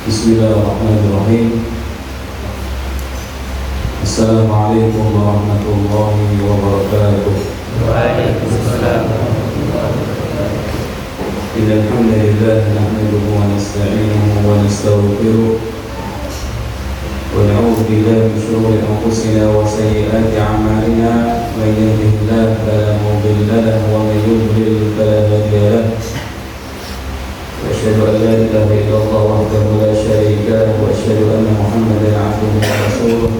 Bismillahirrahmanirrahim. Assalamualaikum warahmatullahi wabarakatuh. Waalaikumsalam warahmatullahi wabarakatuh. Innal hamdalillah nahmaduhu wa nasta'inuhu wa nastaghfiruh wa na'udzu billahi min shururi anfusina wa sayyiati a'malina. Man yahdihillahu fala mudilla lahu wa man yudlil fala hadiya lahu. وأشهد أن لا إله إلا الله وحده لا شريك له وأشهد أن محمدا عبده ورسوله.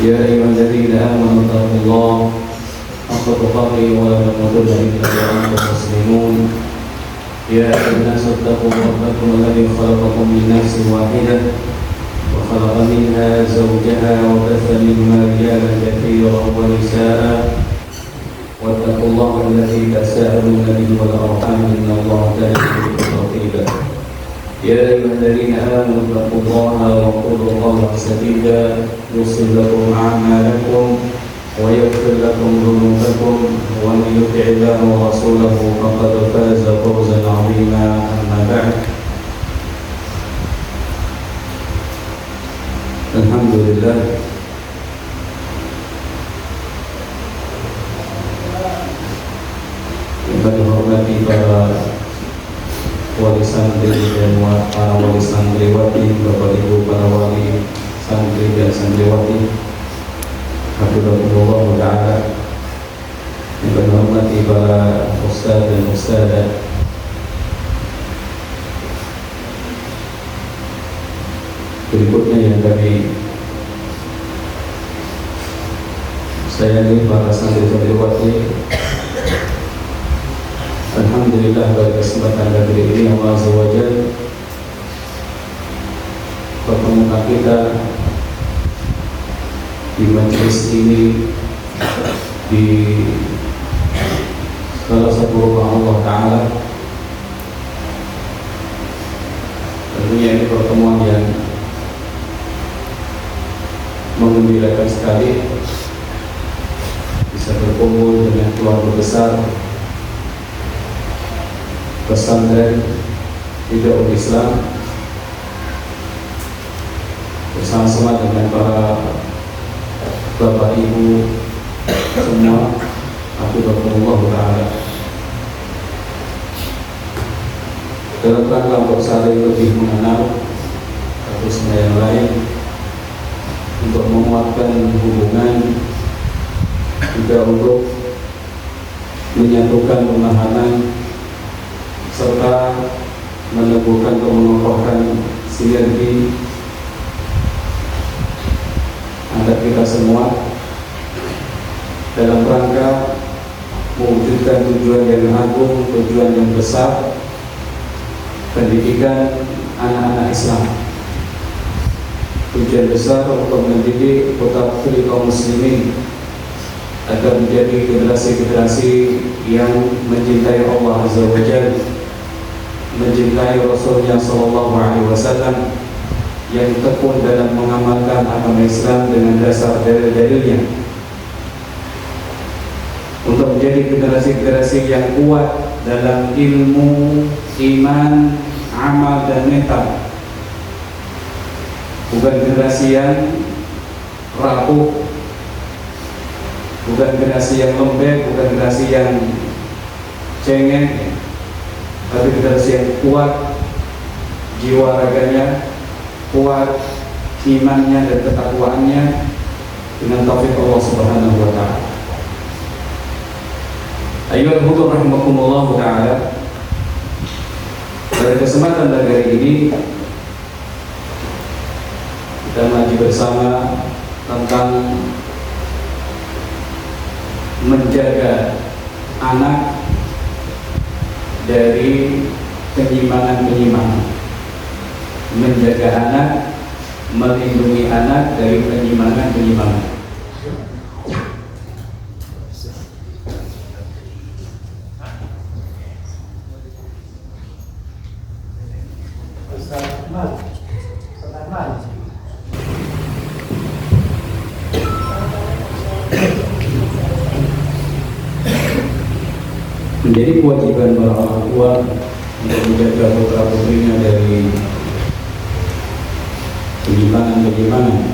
يا أيها الذين آمنوا اتقوا الله حق تقاته ولا تموتن إلا وأنتم مسلمون. يا أيها الناس اتقوا ربكم الذي خلقكم من نفس واحدة وخلق منها زوجها وبث منهما رجالا كثيرا ونساء واتقوا الله الذي تساءلون به والأرحام إن الله كان عليكم رقيبا. يا أيها الذين آمنوا اتقوا الله وقولوا قولا سديدا يصلح لكم أعمالكم ويغفر لكم ذنوبكم ومن يطع الله ورسوله فقد فاز فوزا عظيما. أما بعد، الحمد لله yang dihormati para wali santri dan para wali santriwati, Bapak Ibu para wali santri dan santriwati, hafizahumullah ta'ala. Yang dihormati para ustaz dan ustazah, berikutnya yang kami sayangi para santri santriwati, alhamdulillah pada kesempatan kali ini Allah Azza wa Jalla pertemukan kita di majelis ini di salah satu rumah Allah Ta'ala. Tentunya ini pertemuan yang menggembirakan sekali, bisa berkumpul dengan keluarga besar pesantren Hidayatul Islam bersama-sama dengan para bapak ibu semua, hafizahumullah ta'ala, dalam rangka untuk saling lebih mengenal satu sama yang lain, untuk menguatkan hubungan, juga untuk menyatukan pemahaman serta meneguhkan atau mengokohkan sinergi antara kita semua dalam rangka mewujudkan tujuan yang agung, tujuan yang besar, pendidikan anak-anak Islam. Tujuan besar untuk mendidik putra-putri kaum muslimin agar menjadi generasi-generasi yang mencintai Allah Azza wa Jalla, mencintai Rasulnya Sallallahu Alaihi Wasallam, yang tekun dalam mengamalkan agama Islam dengan dasar dalil-dalilnya, untuk menjadi generasi-generasi yang kuat dalam ilmu, iman, amal dan mental, bukan generasi yang rapuh, bukan generasi yang lembek, bukan generasi yang cengeng, tapi generasi yang kuat jiwa raganya, kuat imannya dan ketakwaannya dengan taufik Allah Subhanahu wa ta'ala. Ayyuhal hudur rahimakumullah ta'ala, pada kesempatan hari ini kita ngaji bersama tentang menjaga anak dari penyimpangan-penyimpangan, menjaga anak, melindungi anak dari penyimpangan-penyimpangan. Menjadi kewajiban para orang tua untuk menjaga putra putrinya dari penyimpangan-penyimpangan,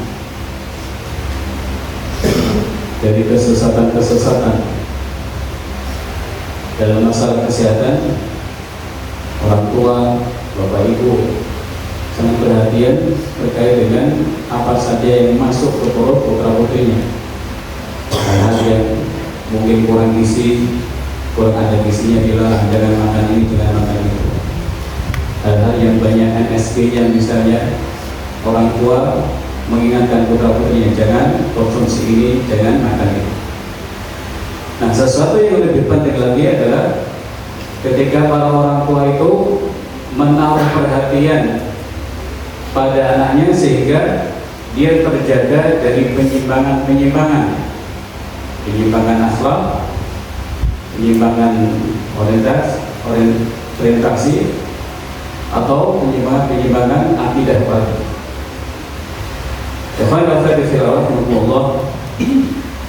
dari kesesatan-kesesatan dalam masalah kesehatan. Orang tua, bapak ibu sangat perhatian terkait dengan apa saja yang masuk ke perut putra putrinya. Hal-hal yang mungkin kurang gizi, kurang ada gizinya dilarang, jangan makan ini, jangan makan itu. Hal-hal yang banyak MSG-nya misalnya, orang tua mengingatkan putra putrinya jangan konsumsi ini, jangan makan itu. Nah, sesuatu yang lebih penting lagi adalah ketika para orang tua itu menaruh perhatian pada anaknya sehingga dia terjaga dari penyimpangan-penyimpangan akhlak, penyimpangan orientasi, atau penyimpangan akidah baru.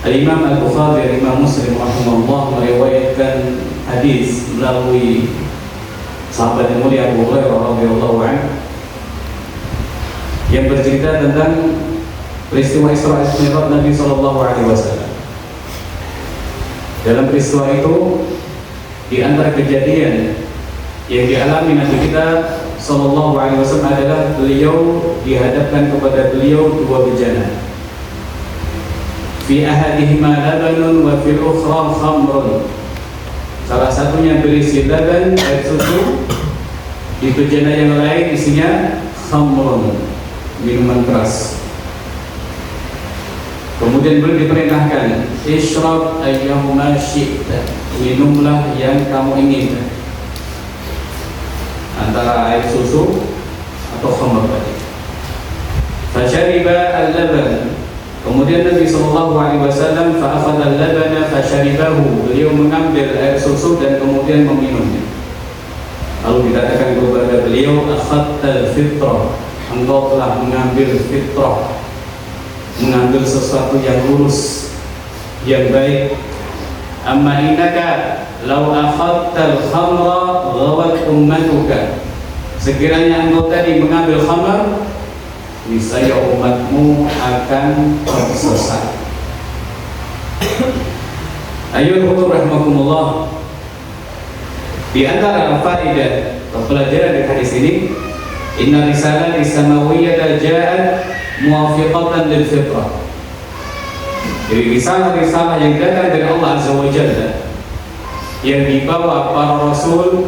Al-Imam Al-Bukhari, Imam Muslim rahimahullah meriwayatkan hadis melalui sahabat yang mulia Abu Hurairah radhiyallahu anhu yang bercerita tentang peristiwa Isra Mi'raj Nabi sallallahu alaihi wasallam. Dalam peristiwa itu, di antara kejadian yang dialami Nabi kita sallallahu alaihi wasallam adalah beliau dihadapkan kepada beliau dua bejana. Fi ahadihima labanun wa fil ukhra khamrun. Salah satunya berisi laban, air susu, di bejana yang lain isinya khamrun, minuman keras. Kemudian beliau diperintahkan, ishrab ayyahuma syi'ta, minumlah yang kamu inginkan, antara air susu atau khamr tadi. Fashariba al-laban. Kemudian Nabi sallallahu alaihi wasallam fa'akhadha al-labana fasharibahu. Beliau mengambil air susu dan kemudian meminumnya. Lalu dikatakan kepada beliau, akhadtal fitrah, engkau telah mengambil fitrah, mengambil sesuatu yang lurus, yang baik. Amma innaka law akhadtal khamra ghawat ummatuka. Sekiranya engkau tadi mengambil khamar, niscaya umatmu akan tersesat. Ayyuhal rahimakumullah. Di antara faedah atau pelajaran dari hadis ini, inna risalah samawiyyah ja'at muwafiqatan lil fitrah. Jadi risalah-risalah yang datang dari Allah Azza wa Jalla yang dibawa para rasul,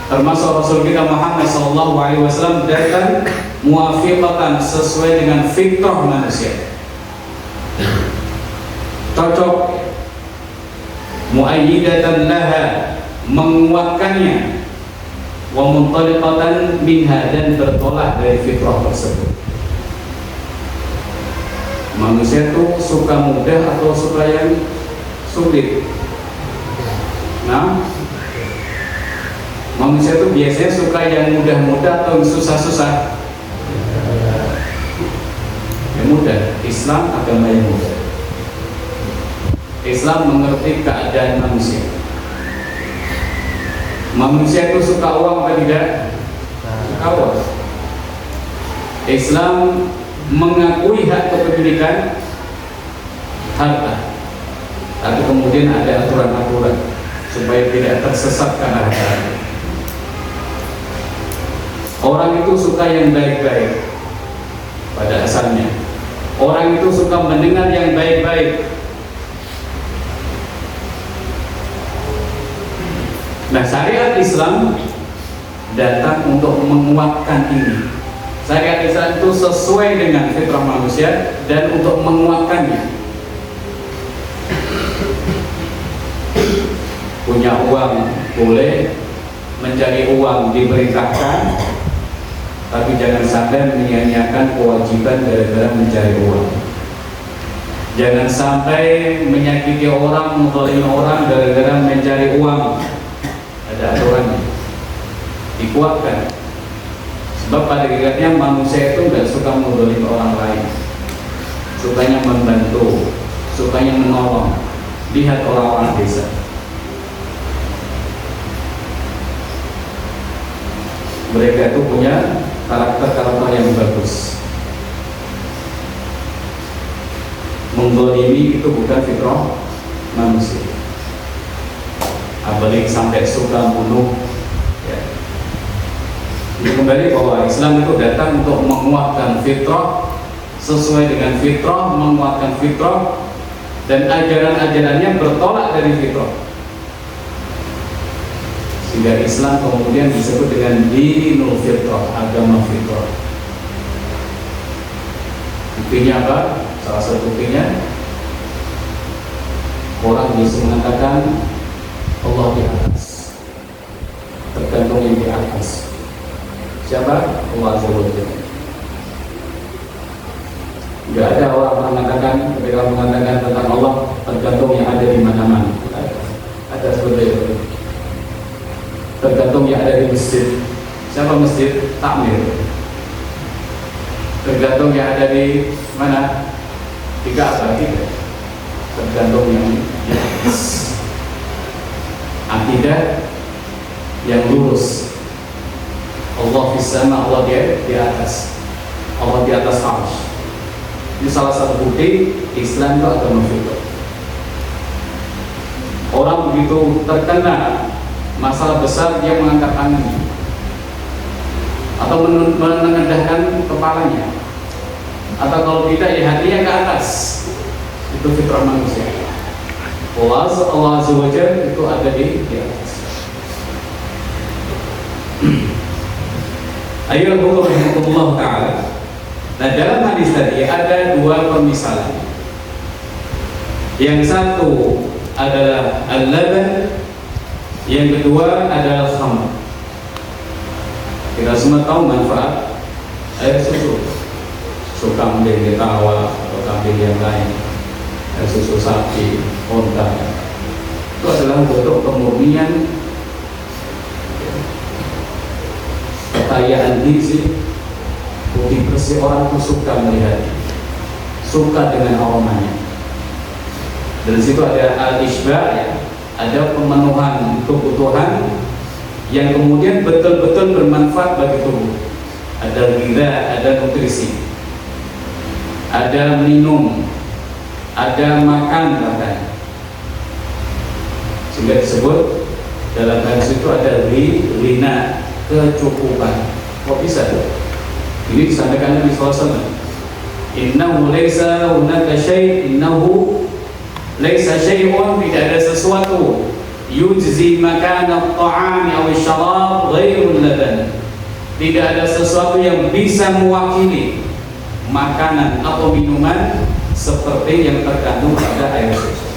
termasuk Rasul kita Muhammad sallallahu alaihi wasallam, datang muwafiqatan, sesuai dengan fitrah manusia, cocok, muayyidatan laha, menguatkannya, wa muntaliqatan minha, dan bertolak dari fitrah tersebut. Manusia itu suka mudah atau suka yang sulit? Nah, manusia itu biasanya suka yang mudah-mudah atau yang susah-susah? Yang mudah. Islam agama yang mudah. Islam mengerti keadaan manusia. Manusia itu suka uang atau tidak? Suka uang. Islam mengakui hak kepemilikan harta, tapi kemudian ada aturan-aturan supaya tidak tersesat karena harta. Orang itu suka yang baik-baik pada asalnya. Orang itu suka mendengar yang baik-baik. Nah, syariat Islam datang untuk menguatkan ini. Syariat Islam itu sesuai dengan fitrah manusia dan untuk menguatkannya. Punya uang boleh, mencari uang diperintahkan, tapi jangan sampai menyia-nyiakan kewajiban gara-gara mencari uang. Jangan sampai menyakiti orang, menzalimi orang gara-gara mencari uang. Ada aturannya, dikuatkan. Sebab pada hakikatnya manusia itu nggak suka menzalimi orang lain, sukanya membantu, sukanya menolong. Lihat orang-orang desa, mereka itu punya karakter-karakter yang bagus. Menggolimi itu bukan fitrah manusia, apalagi sampai suka bunuh ya. Ini kembali bahwa Islam itu datang untuk menguatkan fitrah, sesuai dengan fitrah, menguatkan fitrah, dan ajaran-ajarannya bertolak dari fitrah, sehingga Islam kemudian disebut dengan dinul fitrah, agama fitrah. Buktinya apa? Salah satu buktinya, orang bisa mengatakan Allah di atas, tergantung yang di atas. Siapa? Allah Azza wa Jalla. Tidak ada orang mengatakan, ketika mengatakan tentang Allah, tergantung yang ada di mana-mana. Ada seperti itu. Tergantung yang ada di masjid. Siapa masjid? Takmir. Tergantung yang ada di mana? Di Ka'bah. Tidak. Tergantung yang di atas. Akidah yang lurus. Allah fis sama, Allah di atas. Allah di atas arsy. Ini salah satu bukti Islam itu agama fitrah. Orang begitu terkena masalah besar, dia mengangkat tangannya atau menengadahkan kepalanya, atau kalau tidak ya hatinya ke atas. Itu fitrah manusia. Allah Azza wa Jalla itu ada di atas. Ayyuhal rahimahullah ta'ala. Nah, dalam hadis tadi ada dua permisalan. Yang satu adalah al-laban, yang kedua adalah khamr. Kita semua tahu manfaat air susu. Susu kambing, tawa atau kambing yang lain, air susu sapi, unta. Itu adalah bentuk kemurnian kekayaan gizi. Bukti bersih, orang itu suka melihat, suka dengan aromanya. Dari situ ada al-ishba', ya, ada pemenuhan kebutuhan yang kemudian betul-betul bermanfaat bagi tubuh. Ada giza, ada nutrisi, ada minum, ada makan bahkan. Sehingga disebut dalam hadis itu ada ghina, kecukupan. Kok bisa tuh? Ini disampaikan Nabi SAW. Innahu laysa hunaka syai', innahu laysa syai'un, tidak ada sesuatu yujzi makana at-ta'ami aw asy-syarab ghairu laban. Tidak ada sesuatu yang bisa mewakili makanan atau minuman seperti yang terkandung pada air susu.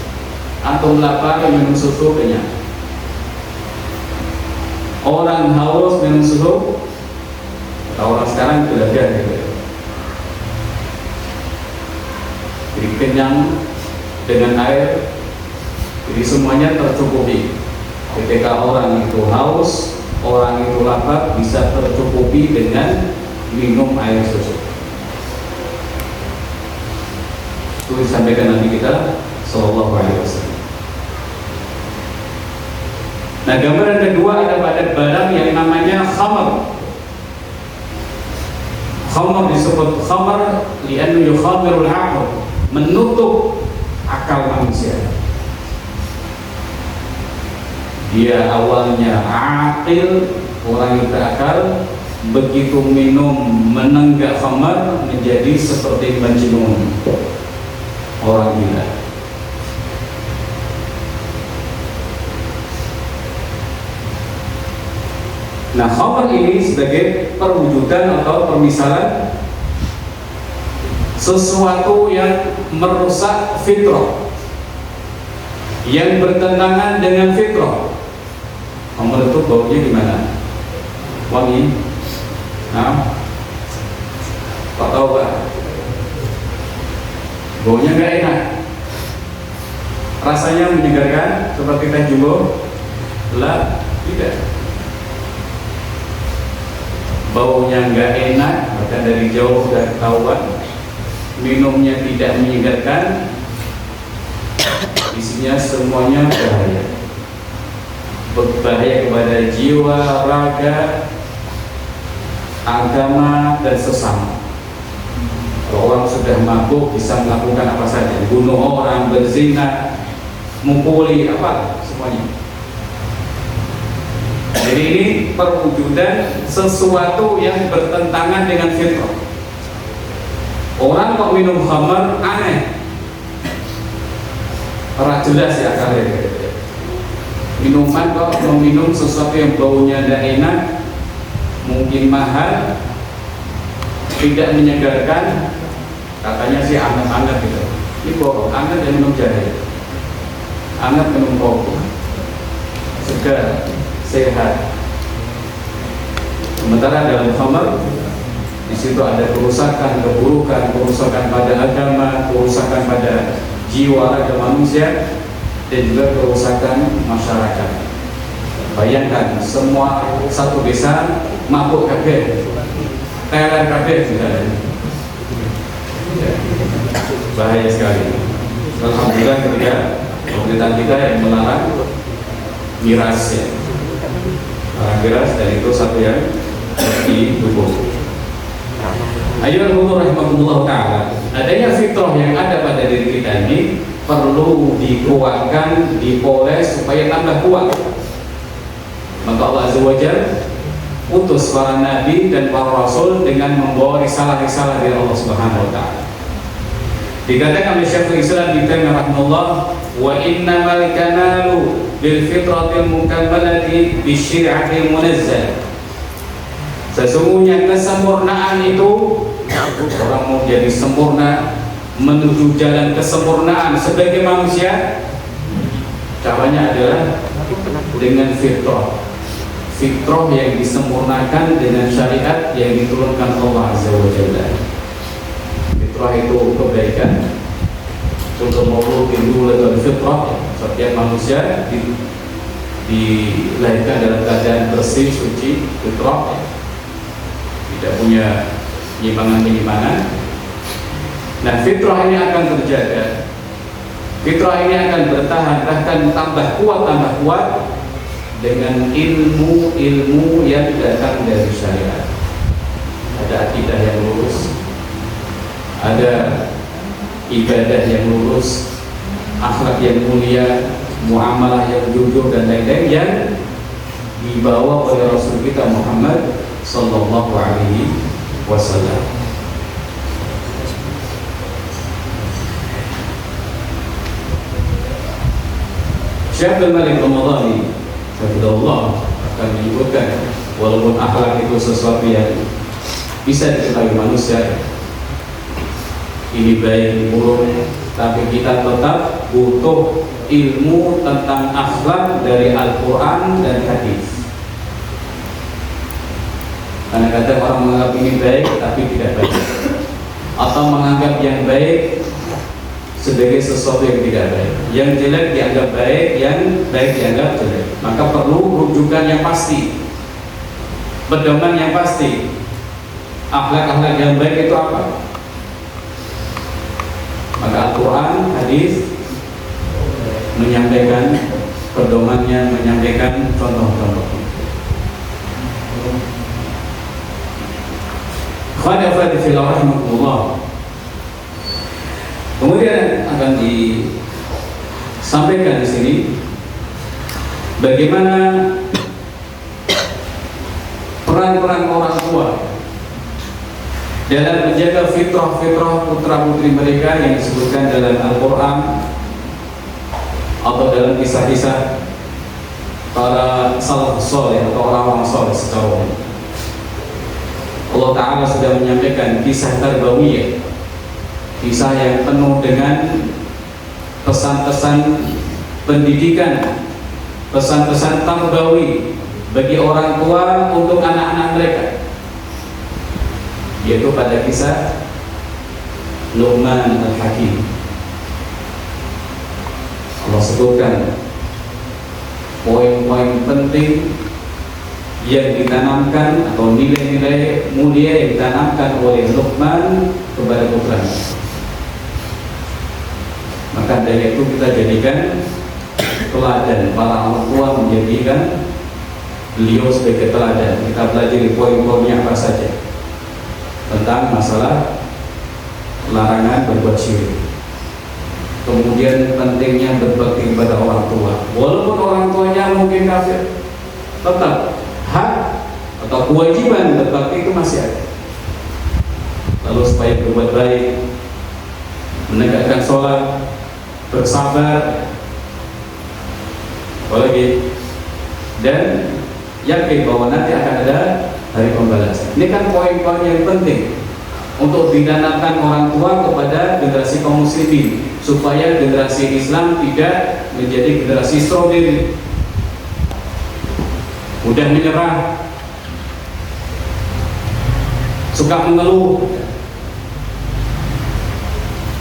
Antum lapar minum susu kenyang. Orang haus minum susu. Orang sekarang belajar gitu. Jadi kenyang dengan air, jadi semuanya tercukupi. Ketika orang itu haus, orang itu lapar, bisa tercukupi dengan minum air susu. Itu disampaikan Nabi kita Sallallahu Alaihi Wasallam. Nah, gambaran kedua ada pada barang yang namanya khamr. Khamr disebut khamr li'annu yukhamirul aql, menutup akal manusia. Dia awalnya aqil, orang yang berakal, begitu minum menenggak khamr menjadi seperti majnun, orang gila. Nah, khamr ini sebagai perwujudan atau permisalan sesuatu yang merusak fitrah, yang bertentangan dengan fitrah. Khamr itu baunya gimana? Wangi? Nah, tak tahu Pak? Baunya nggak enak. Rasanya menyegarkan seperti teh jumbo? Lah, tidak. Baunya nggak enak, bahkan dari jauh sudah ketahuan. Minumnya tidak menyegarkan, isinya semuanya bahaya, berbahaya kepada jiwa, raga, agama dan sesama. Kalau orang sudah mabuk bisa melakukan apa saja, bunuh orang, berzina, mukuli, apa semuanya. Jadi ini perwujudan sesuatu yang bertentangan dengan fitrah. Orang kok minum khamar aneh, ora jelas ya akalnya. Minuman kok meminum sesuatu yang baunya tidak enak, mungkin mahal, tidak menyegarkan, katanya sih anget-anget gitu. Ini bohong, anget yang minum jahe, anget minum kopi, segar, sehat. Sementara dalam khamar di situ ada kerusakan, keburukan, kerusakan pada agama, kerusakan pada jiwa raga manusia, dan juga kerusakan masyarakat. Bayangkan semua satu desa mabuk kabeh, teler kabeh misalnya. Bahaya sekali. Alhamdulillah ketika pemerintah kita yang melarang miras ya, miras, dan itu satu yang didukung. Ayyuhal rahimahullah ta'ala, adanya fitrah yang ada pada diri kita ini perlu dikuatkan, dipoles supaya tambah kuat. Maka Allah Azza wa Jalla utus para nabi dan para rasul dengan membawa risalah-risalah dari Allah Subhanahu wa ta'ala. Dikatakan oleh Syekhul Islam Ibnu Taimiyah rahimahullah, wa innamal kamalu bil fitratil mukammalati bisyari'atil munazzal. Sesungguhnya kesempurnaan itu, orang mau jadi sempurna, menuju jalan kesempurnaan sebagai manusia, caranya adalah dengan fitrah. Fitrah yang disempurnakan dengan syariat yang diturunkan Allah Azza wa Jalla. Fitrah itu kebaikan. Untuk maulud dulu dari fitrah, setiap manusia dilahirkan dalam keadaan bersih, suci, fitrah, tidak punya penyimpangan-penyimpangan. Nah, fitrah ini akan terjaga, fitrah ini akan bertahan, bahkan tambah kuat dengan ilmu yang datang dari syariat. Ada akidah yang lurus, ada ibadah yang lurus, akhlak yang mulia, muamalah yang jujur, dan lain-lain yang dibawa oleh Rasul kita Muhammad sallallahu alaihi wasallam. Syekh Abdul Malik Ramadhani Hafidhahullah akan menyebutkan, walaupun akhlak itu sesuatu yang bisa diketahui manusia, ini baik buruk, tapi kita tetap butuh ilmu tentang akhlak dari Al-Quran dan hadis. Karena kadang orang menganggap ini baik tapi tidak baik, atau menganggap yang baik sebagai sesuatu yang tidak baik, yang jelek dianggap baik, yang baik dianggap jelek. Maka perlu rujukan yang pasti, pedoman yang pasti. Akhlak-akhlak yang baik itu apa? Maka Al-Quran, hadis menyampaikan pedomannya, menyampaikan contoh-contohnya. Khadafat fillah rahmatullah. Kemudian akan disampaikan di sini bagaimana peran-peran orang tua dalam menjaga fitrah-fitrah putra-putri mereka yang disebutkan dalam Al-Quran atau dalam kisah-kisah para salafus saleh atau orang-orang saleh secara umum. Allah Ta'ala sudah menyampaikan kisah tarbawiyah, kisah yang penuh dengan pesan-pesan pendidikan, pesan-pesan tarbawi bagi orang tua untuk anak-anak mereka, yaitu pada kisah Luqman Al-Hakim. Allah sebutkan poin-poin penting yang ditanamkan atau nilai-nilai mulia yang ditanamkan oleh Luqman kepada putranya. Maka dari itu kita jadikan teladan para orang tua, menjadikan beliau sebagai teladan. Kita pelajari poin-poinnya apa saja tentang masalah larangan berbuat syirik. Kemudian pentingnya berbakti kepada orang tua, walaupun orang tuanya mungkin kafir, tetap hak atau kewajiban berbakti itu masih ada. Lalu supaya berbuat baik, menegakkan sholat, bersabar, apalagi, dan yakin bahwa nanti akan ada hari pembalasan. Ini kan poin-poin yang penting untuk ditanamkan orang tua kepada generasi kaum muslimin, supaya generasi Islam tidak menjadi generasi strawberry, mudah menyerah, suka mengeluh,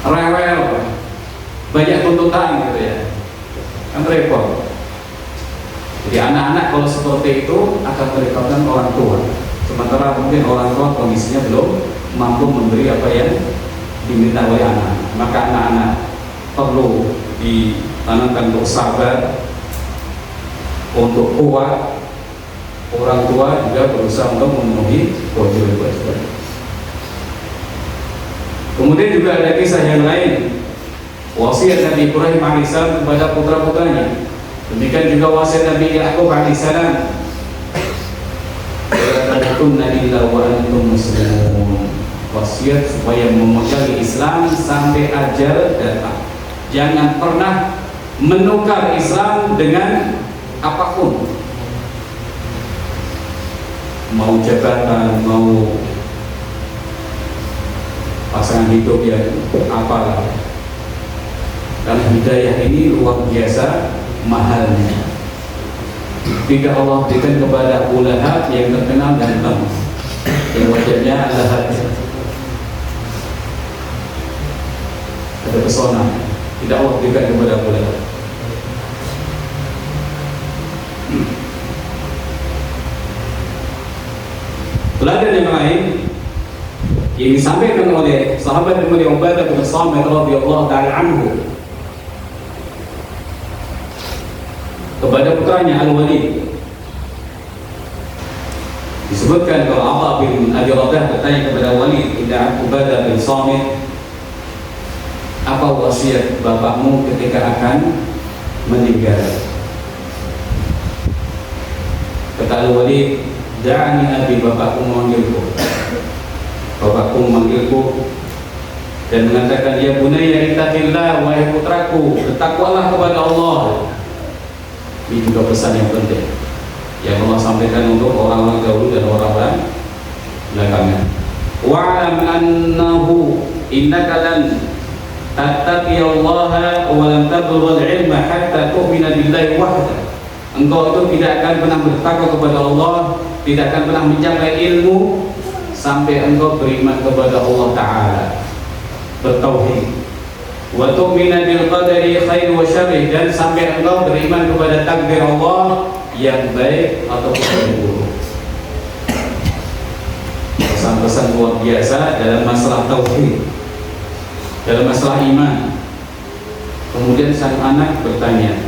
rewel, banyak tuntutan gitu ya, kan repot. Jadi anak-anak kalau seperti itu akan merepotkan orang tua, sementara mungkin orang tua kondisinya belum mampu memberi apa yang diminta oleh anak. Maka anak-anak perlu ditanamkan untuk sabar, untuk kuat. Orang tua juga berusaha untuk memenuhi kewajiban. Kemudian juga ada kisah yang lain, wasiat Nabi Ibrahim alaihissalam kepada putra-putranya. Demikian juga wasiat Nabi Yakub alaihissalam, "Kunna illa wa antum muslimun." Wasiat supaya memegang Islam sampai ajal datang. Jangan pernah menukar Islam dengan apapun, mau jabatan, mau pasangan hidup yang apalah. Karena hidayah ini luar biasa mahalnya. Tidak Allah berikan kepada ulama yang terkenal ganteng, yang wajahnya Lahab, ada pesona. Tidak Allah berikan kepada ulama. Teladan yang lain yang disampaikan oleh sahabat yang mulia Ubadah bin Samit radhiyallahu ta'ala anhu kepada putranya Al-Walid, disebutkan kalau Atha bin Abi Rabah bertanya kepada Walid bin Ubadah bin Samit, apa wasiat bapakmu ketika akan meninggal? Kata Al-Walid, "Da'ani abi, bapakku memanggilku." Bapakku memanggilku dan mengatakan, "Ya bunayya ittaqillah, wahai putraku, bertakwalah kepada Allah." Ini juga pesan yang penting yang Allah sampaikan untuk orang-orang dahulu dan orang-orang belakangan. "Wa'lam annahu innaka lan tattaqiyallaha wa lam tablughal ilma hatta tu'mina billahi wahdahu." Engkau itu tidak akan pernah bertakwa kepada Allah, tidak akan pernah mencapai ilmu sampai engkau beriman kepada Allah Ta'ala, bertauhid, wa tu'mina bil qadari khair wa syarri, dan sampai engkau beriman kepada takdir Allah yang baik ataupun yang buruk. Pesan-pesan luar biasa dalam masalah tauhid, dalam masalah iman. Kemudian sang anak bertanya,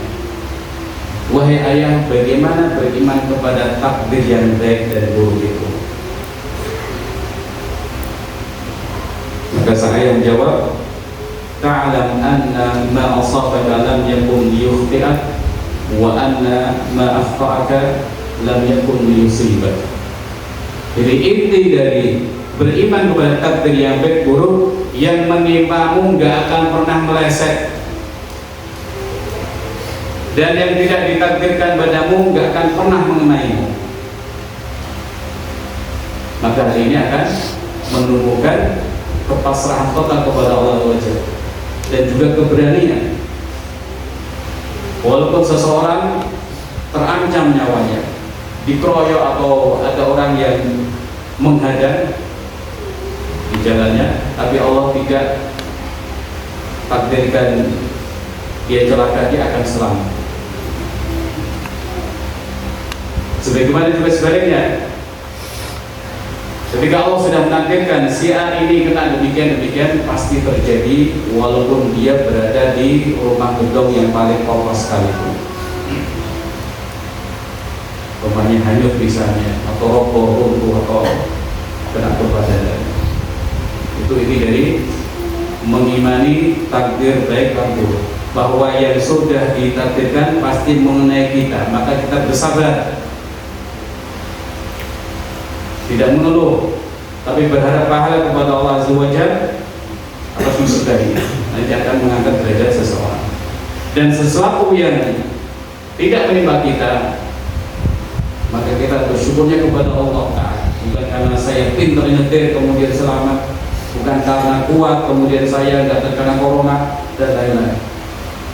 "Wahai ayah, bagaimana beriman kepada takdir yang baik dan buruk itu?" Maka sang ayah menjawab, "Ta'lam anna ma asabaka lam yakun liyukhti'ak, wa anna ma akhta'aka lam yakun liyusibak." Jadi inti dari beriman kepada takdir yang baik buruk, yang menimpamu gak akan pernah meleset, dan yang tidak ditakdirkan padamu gak akan pernah mengenaimu. Maka hal ini akan menumbuhkan kepasrahan total kepada Allah Ta'ala dan juga keberanian. Walaupun seseorang terancam nyawanya, dikeroyok atau ada orang yang menghadang di jalannya, tapi Allah tidak takdirkan dia celaka, dia akan selamat. Sebagaimana juga sebaliknya, ketika Allah sudah menakdirkan si A ini kena demikian-demikian, pasti terjadi walaupun dia berada di rumah gedung yang paling kokoh sekalipun. rumahnya hanyut misalnya, atau roboh, runtuh, atau kena gempa dan itu ini dari mengimani takdir baik dan buruk, bahwa yang sudah ditakdirkan pasti mengenai kita, maka kita bersabar, tidak mengeluh, tapi berharap pahala kepada Allah Azza wa Jalla atas musibah ini. Nanti akan mengangkat derajat seseorang. Dan sesuatu yang tidak menimpa kita, maka kita bersyukurnya kepada Allah Ta'ala. Bukan karena saya pintar nyetir kemudian selamat, bukan karena kuat kemudian saya tidak terkena corona dan lain-lain,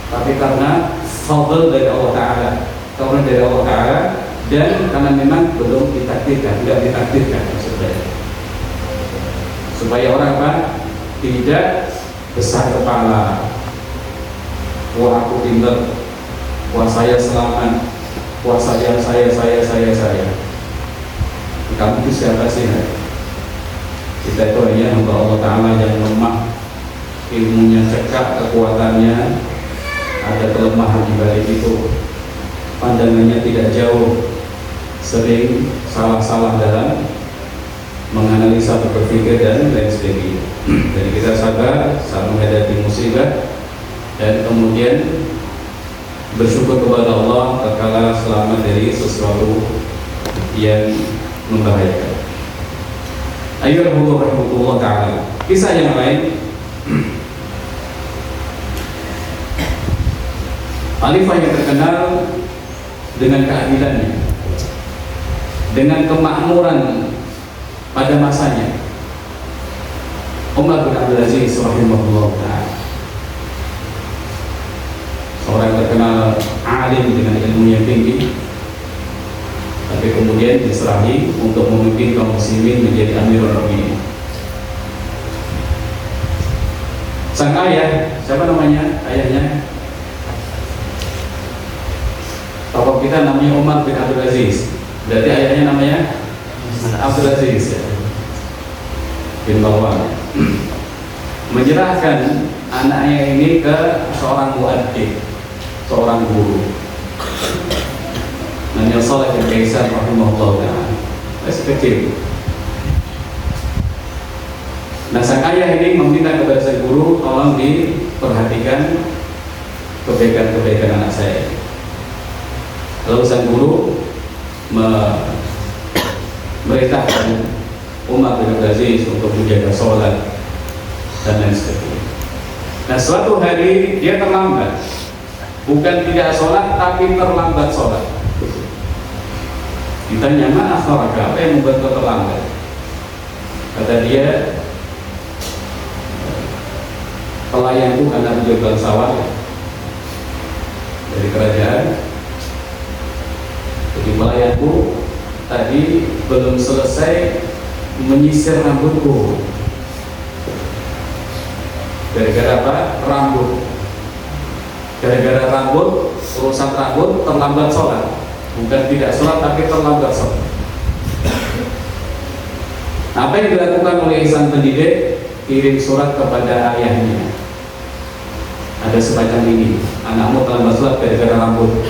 tapi karena fadl dari Allah Ta'ala, karena dari Allah Ta'ala, dan karena memang belum ditakdirkan, tidak ditakdirkan maksudnya. Supaya orang apa? Tidak besar kepala, wah aku pintar, wah saya selamat, wah saya. Kamu itu siapa sih? Kita itu hanya hamba Allah Ta'ala yang lemah, ilmunya cekak, kekuatannya ada kelemahan di balik itu, pandangannya tidak jauh, sering salah-salah dalam menganalisa, berpikir dan lain sebagainya. Jadi kita sabar saat menghadapi musibah dan kemudian bersyukur kepada Allah tatkala selamat dari sesuatu yang membahayakan. Ayyuhallahumma ta'ala. Kisah yang lain, khalifah yang terkenal dengan keadilannya, dengan kemakmuran pada masanya, Umar bin Abdul Aziz rahimahullah ta'ala, seorang terkenal alim dengan ilmu yang tinggi, tapi kemudian diserahi untuk memimpin kaum muslimin menjadi Amirul Mukminin. Sang ayah, siapa namanya ayahnya? Tokoh kita namanya Umar bin Abdul Aziz, berarti ayahnya namanya Abdul Aziz ya, bin Marwan. Menyerahkan anaknya ini ke seorang muadzin, seorang guru namanya Saleh bin Kaisan rahimahullah ta'ala, masih kecil. Nah, sang ayah ini meminta kepada sang guru, tolong diperhatikan kebaikan-kebaikan anak saya. Lalu sang guru memerintahkan Umar bin Abdul Aziz untuk menjaga sholat dan lain sebagainya. Nah, suatu hari dia terlambat, bukan tidak sholat tapi terlambat sholat. Ditanya, mana akharaka, apa yang membuat kau terlambat? Kata dia, pelayanku karena menjual bangsawan dari kerajaan. Jadi pelayanku tadi belum selesai menyisir rambutku. Gara-gara apa? Rambut. Gara-gara rambut, urusan rambut terlambat sholat. Bukan tidak sholat tapi terlambat sholat. Apa yang dilakukan oleh sang pendidik? Kirim surat kepada ayahnya. Ada semacam ini, anakmu terlambat sholat gara-gara rambut.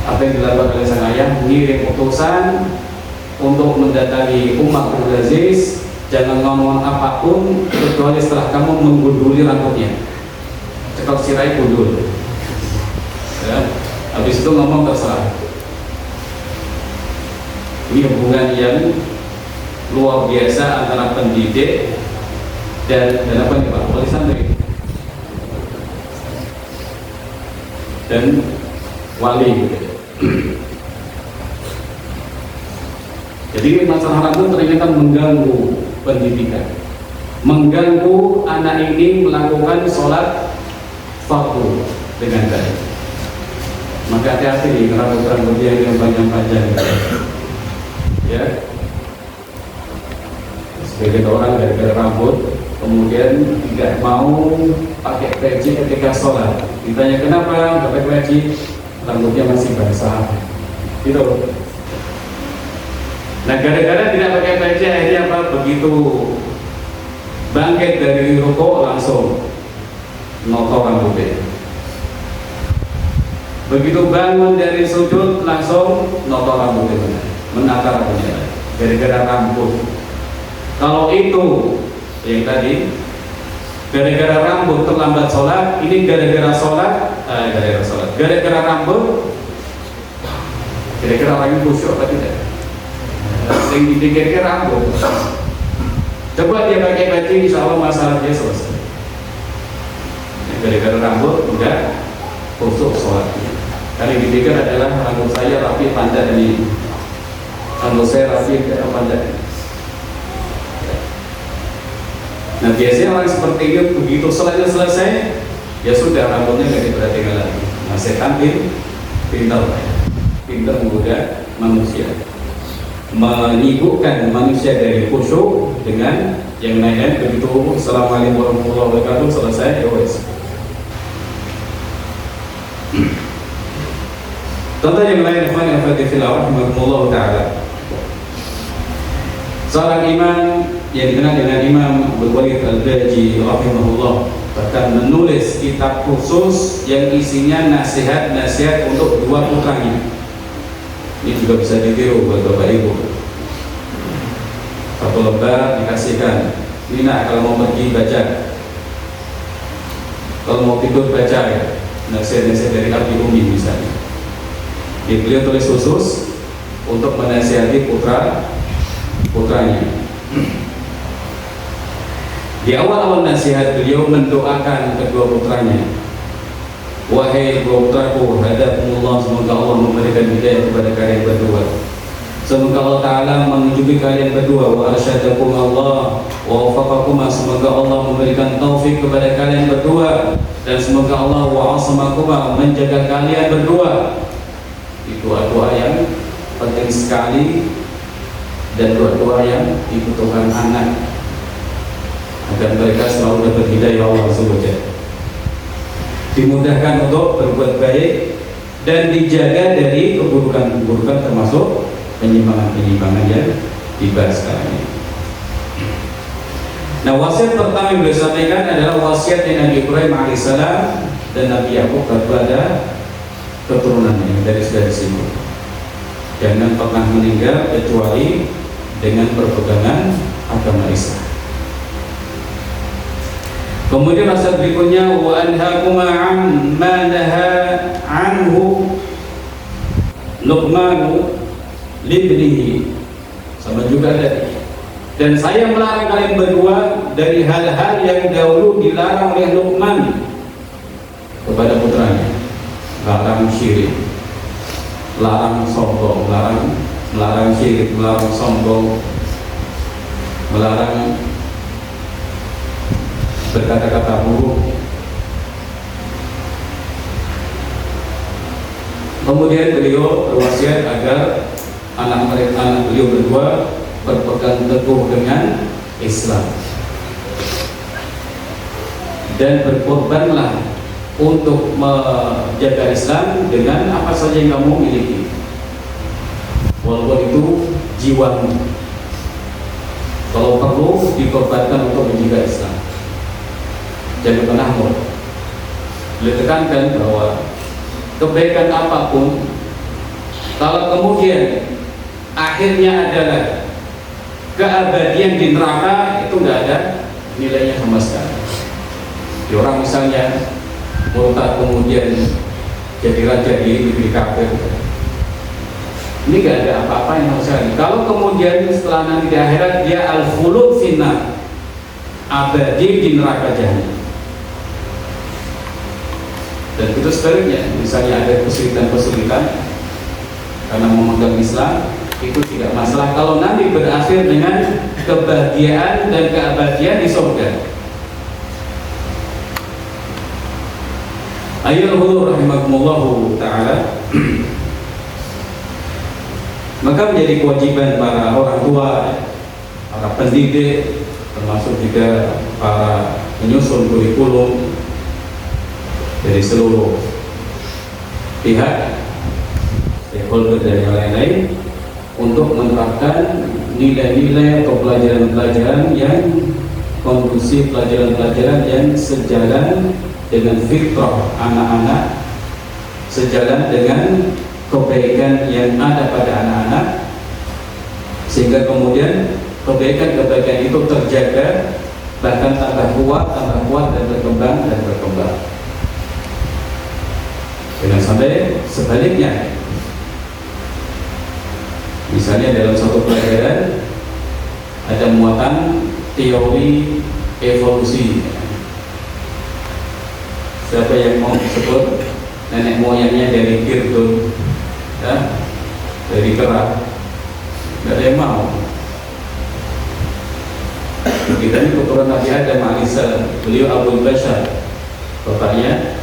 Apa yang dilakukan oleh sang ayah? Ngirim utusan untuk mendatangi Umar bin Abdul Aziz, jangan ngomong apapun kecuali setelah kamu menggunduli rambutnya. Cekal sirai gundul ya. Habis itu ngomong terserah. Ini hubungan yang luar biasa antara pendidik dan apa nih Pak? Wali santri dan wali. Jadi masalah rambut ternyata mengganggu pendidikan, mengganggu anak ini melakukan sholat fardu dengan baik. Maka hati-hati nih rambut-rambut yang panjang-panjang ya. Sebagian orang gara-gara rambut kemudian tidak mau pakai peci ketika sholat. Ditanya kenapa nggak pakai peci? Rambutnya masih basah gitu. Nah, gara-gara tidak pakai peci akhirnya apa? Begitu bangkit dari rukuk langsung noto rambutnya. Begitu bangun dari sujud langsung notor rambutnya, menata rambutnya, gara-gara rambut. Kalau itu yang tadi, gara-gara rambut terlambat sholat, ini gara-gara sholat, gara-gara rambut, kira-kira orang yang khusyuk apa tidak? Yang dipikirkan rambut. Coba dia pakai baju, insya Allah masalah dia selesai. Gara-gara rambut udah khusyuk sholatnya. Karena yang dipikir adalah rambut saya rapi panjang ini, rambut saya rapi tidak panjang. Nah biasanya orang seperti ini begitu selesai, ya sudah rambutnya nggak diperhatikan lagi. Nah setan pintar menggoda manusia, menyibukkan manusia dari khusyuk dengan yang lain. Begitu assalamualaikum warahmatullahi wabarakatuh selesai, ya wes. Contoh yang lain, ikhwan fillah rahimakumullah taala. Seorang imam yang dikenal dengan Imam Abdul Walid Al-Baji rahimahullah bahkan menulis kitab khusus yang isinya nasihat-nasihat untuk dua putranya. Ini juga bisa ditiru buat Bapak Ibu. Satu lembar dikasihkan. Ini nak kalau mau pergi baca, kalau mau tidur baca ya. Nasihat-nasihat dari Abi Umi misalnya. Beliau tulis khusus untuk menasihati putranya. Di awal-awal nasihat beliau mendoakan kedua putranya. Wahai dua putraku, hadakumullah, semoga Allah memberikan hidayah kepada kalian berdua. Semoga Allah Ta'ala menunjuki kalian berdua. Wa arsyadakum Allah wa wafaqakum, semoga Allah memberikan taufik kepada kalian berdua. Dan semoga Allah wa asamakum, menjaga kalian berdua. Itu doa yang penting sekali dan doa yang dibutuhkan anak agar mereka selalu dapat hidayah Allah SWT, dimudahkan untuk berbuat baik dan dijaga dari keburukan-keburukan termasuk penyimpangan-penyimpangan yang dibahas sekarang ini. Nah, wasiat pertama yang beliau sampaikan adalah wasiat yang Nabi Ibrahim alaihissalam dan Nabi Yakub kepada keturunannya dari sini. Jangan pernah meninggal kecuali dengan perpegangan agama Islam. Kemudian wasiat berikutnya, wa anhakuma amma naha anhu Luqmanu libnihi, sama juga ada. Dan saya melarang kalian berdua dari hal-hal yang dahulu dilarang oleh Luqman kepada putranya. Larang syirik, larang sombong, melarang syirik, melarang sombong, melarang berkata-kata buruk. Kemudian beliau berwasiat agar anak beliau berdua berpegang teguh dengan Islam dan berkorbanlah untuk menjaga Islam dengan apa saja yang kamu miliki, walaupun itu jiwamu. Kalau perlu dikorbankan untuk menjaga Islam. Jangan pernah mau. Beliau tekankan bahwa kebaikan apapun, kalau kemudian akhirnya adalah keabadian di neraka, itu nggak ada nilainya sama sekali. Di orang misalnya murtad kemudian jadi raja di negeri kafir, ini nggak ada apa-apa yang harus cari. Kalau kemudian setelah nanti di akhirat dia al-khulud finnar, abadi di neraka jahanam. Dan itu sebaliknya, misalnya ada kesulitan-kesulitan karena memegang Islam, itu tidak masalah kalau nanti berakhir dengan kebahagiaan dan keabadian di surga. Ayyuhal hudur rahimakumullahu ta'ala. Maka menjadi kewajiban para orang tua, para pendidik, termasuk juga para penyusun kurikulum dari seluruh pihak, stakeholder dan yang lain-lain, untuk menerapkan nilai-nilai atau pelajaran-pelajaran yang kondusif, pelajaran-pelajaran yang sejalan dengan fitrah anak-anak sejalan dengan kebaikan yang ada pada anak-anak, sehingga kemudian kebaikan-kebaikan itu terjaga, bahkan tambah kuat dan berkembang. Jangan sampai sebaliknya. Misalnya dalam suatu pelajaran ada muatan teori evolusi. Siapa yang mau disebut nenek moyangnya dari Kirdun, ya, dari kera? Tidak ada yang mau. Kita ini keturunan Nabi Adam alaihissalam, beliau Abul Bashar, bapaknya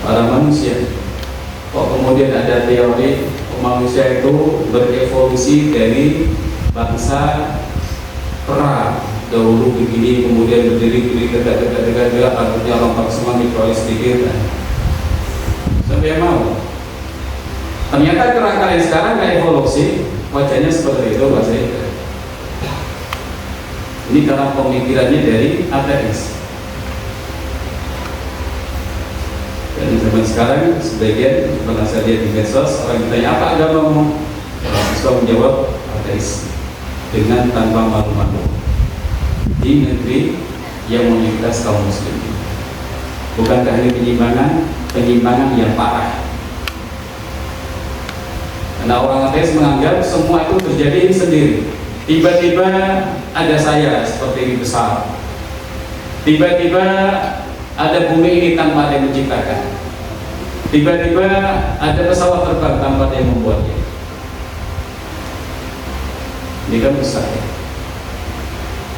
para manusia. Kok kemudian ada teori manusia itu berevolusi dari bangsa kera, dahulu begini, kemudian berdiri tegak, akhirnya lompat semua mikrois sedikit. Sampai yang mau. Ternyata kera kalian sekarang nggak evolusi, wajahnya seperti itu bahasa. Ini karena pemikirannya dari ateis. Dan zaman sekarang sebagian pernah saya lihat di medsos, orang ditanya apa agamamu, mahasiswa menjawab ateis dengan tanpa malu-malu di negeri yang mayoritas kaum muslim. Bukankah ini penyimpangan yang parah? Karena orang ateis menganggap semua itu terjadi sendiri. Tiba-tiba ada saya seperti ini besar. Tiba-tiba ada bumi ini tanpa ada yang menciptakan. Tiba-tiba ada pesawat terbang tanpa ada yang membuatnya. Ini kan besar.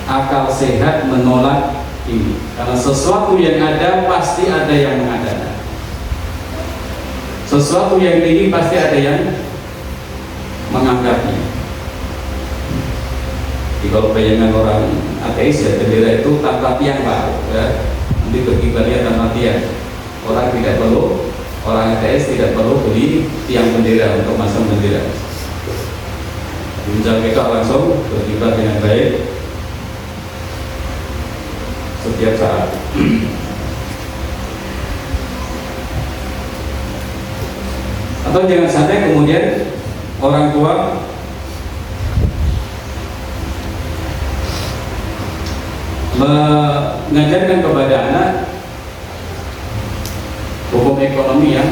Akal sehat menolak ini, karena sesuatu yang ada pasti ada yang mengadakan. Sesuatu yang tinggi pasti ada yang mengangkatnya. Jadi kalau bayangan orang ateis ya, bendera itu tanpa tiang pak, ya. Nanti berkibarnya tanpa tiang. Orang ateis tidak perlu beli tiang bendera untuk masang bendera. Bincang mereka langsung berkibar dengan baik setiap saat. Atau jangan sampai kemudian orang tua mengajarkan kepada anak hukum ekonomi yang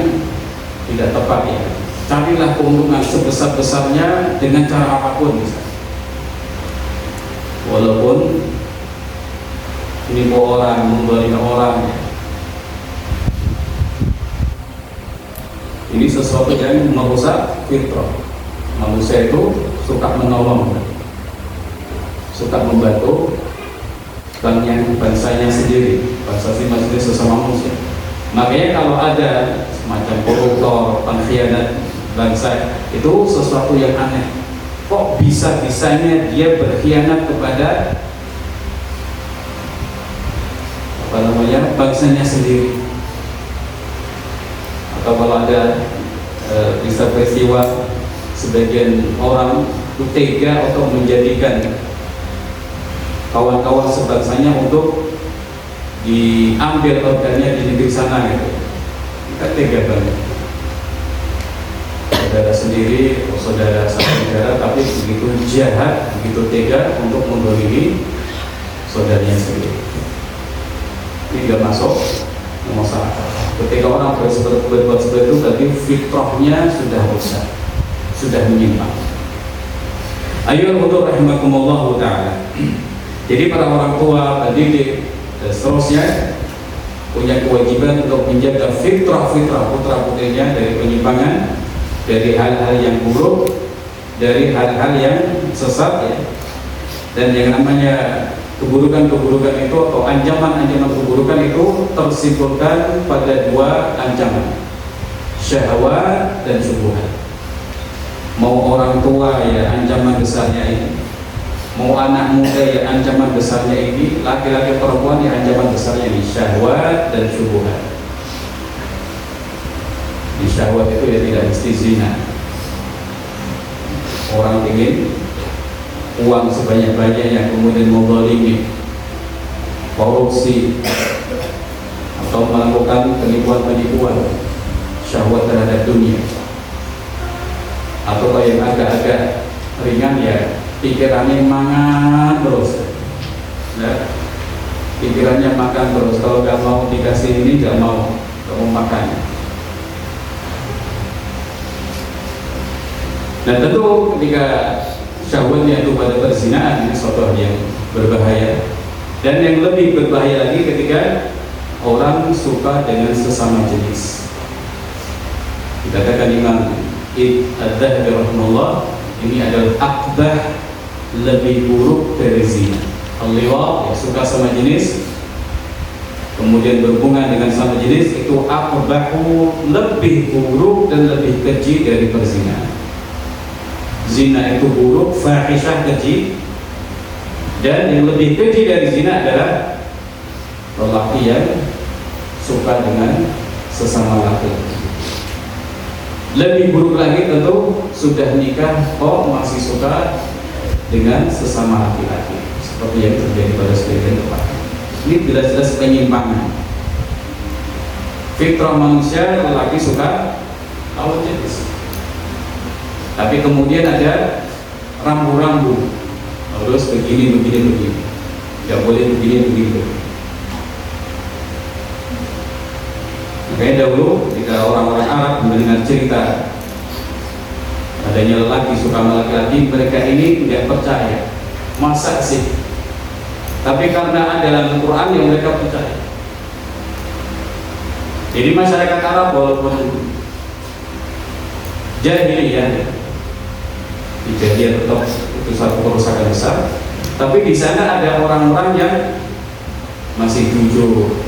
tidak tepat, ya. Carilah keuntungan sebesar-besarnya dengan cara apapun, misalnya. Walaupun menipu orang, membeli orang, ya. Ini sesuatu yang merusak fitrah. Manusia itu suka menolong, suka membantu bangsanya sendiri, bangsa sendiri sesama manusia. Makanya kalau ada semacam koruptor, pengkhianat bangsa, itu sesuatu yang aneh. Kok bisa-bisanya dia berkhianat kepada bangsanya sendiri? Atau kalau ada peristiwa sebagian orang tega atau menjadikan kawan-kawan sebangsanya untuk diambil organnya di negeri sana, gitu. Kita tega banget. Saudara sendiri, saudara satu negara, tapi begitu jahat, begitu tega untuk mendolimi saudaranya sendiri. Ini tidak masuk masyarakat. Ketika orang berbuat seperti itu, berarti fitrahnya sudah rusak, sudah menyimpang. Ayo untuk rahimakumullah ta'ala. Jadi para orang tua, pendidik, dan seterusnya punya kewajiban untuk menjaga fitrah putra putrinya dari penyimpangan, dari hal-hal yang buruk, dari hal-hal yang sesat, ya. Dan yang namanya keburukan itu atau ancaman keburukan itu tersimpulkan pada dua ancaman, syahwat dan syubhat. Mau orang tua ya ancaman besarnya ini, mau anak muda ya ancaman besarnya ini, laki-laki perempuan ya ancaman besarnya ini, syahwat dan syubhat. Di syahwat itu ya tidak mesti zina. Orang ingin uang sebanyak-banyaknya kemudian menzalimi, korupsi, atau melakukan penipuan-penipuan. syahwat terhadap dunia, atau yang agak-agak ringan ya pikirannya mangan terus ya. Pikirannya makan terus, kalau nggak mau dikasih ini nggak mau makan. Nah tentu ketika syahwatnya itu pada perzinaan, ini suatu yang berbahaya. Dan yang lebih berbahaya lagi ketika orang suka dengan sesama jenis. Dikatakan Imam Ad-Dhahabi rahimahullah, ini adalah akbah, lebih buruk dari zina. Al-liwat, ya, suka sama jenis, kemudian berhubungan dengan sama jenis, itu akbahu, lebih buruk dan lebih keji dari perzinahan. Zina itu buruk, fahisyah, keji. Dan yang lebih keji dari zina adalah lelaki yang suka dengan sesama laki. Lebih buruk lagi tentu sudah nikah kok masih suka dengan sesama laki-laki, seperti yang terjadi pada sebagian tempat. Ini jelas-jelas penyimpangan. Fitrah manusia, lelaki suka lawan jenis, tapi kemudian ada rambu-rambu, harus begini, tidak boleh begini, begitu. Makanya dahulu ketika orang-orang Arab mendengar cerita adanya lelaki suka sama laki-laki, mereka ini tidak percaya. Masa sih? Tapi karena ada dalam Al-Quran yang mereka percaya. Jadi masyarakat Arab walaupun jahiliyah, jahiliyah tetap itu satu kerusakan besar, tapi di sana ada orang-orang yang masih jujur.